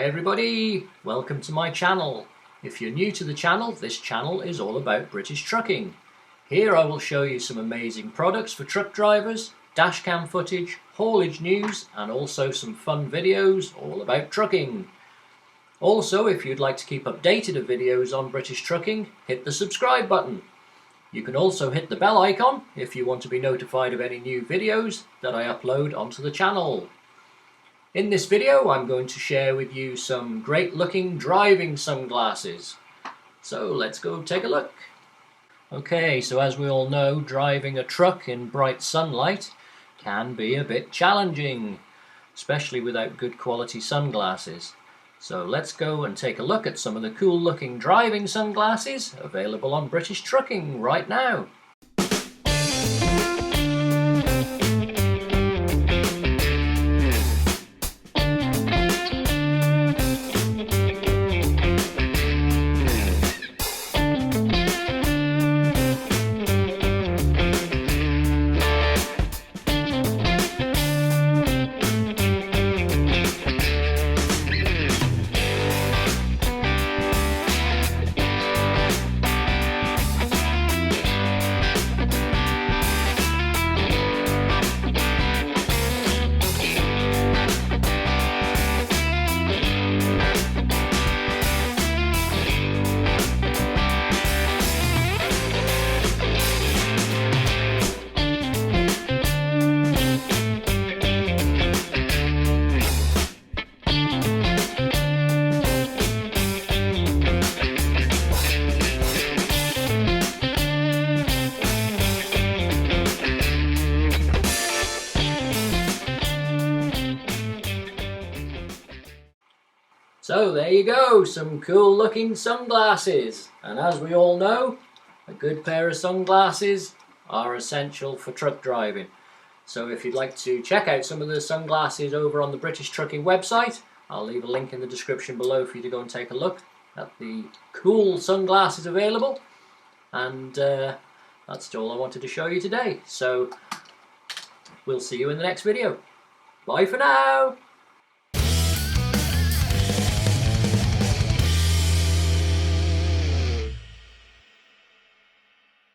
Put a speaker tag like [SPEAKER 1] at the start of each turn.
[SPEAKER 1] Hi everybody, welcome to my channel. If you're new to the channel, this channel is all about British trucking. Here I will show you some amazing products for truck drivers, dashcam footage, haulage news and also some fun videos all about trucking. Also, if you'd like to keep updated of videos on British trucking, hit the subscribe button. You can also hit the bell icon if you want to be notified of any new videos that I upload onto the channel. In this video I'm going to share with you some great looking driving sunglasses. So let's go take a look. Okay, so as we all know, driving a truck in bright sunlight can be a bit challenging, especially without good quality sunglasses. So let's go and take a look at some of the cool looking driving sunglasses available on British Trucking right now. So there you go, some cool looking sunglasses. And as we all know, a good pair of sunglasses are essential for truck driving. So if you'd like to check out some of the sunglasses over on the British Trucking website, I'll leave a link in the description below for you to go and take a look at the cool sunglasses available. And that's all I wanted to show you today. So we'll see you in the next video. Bye for now!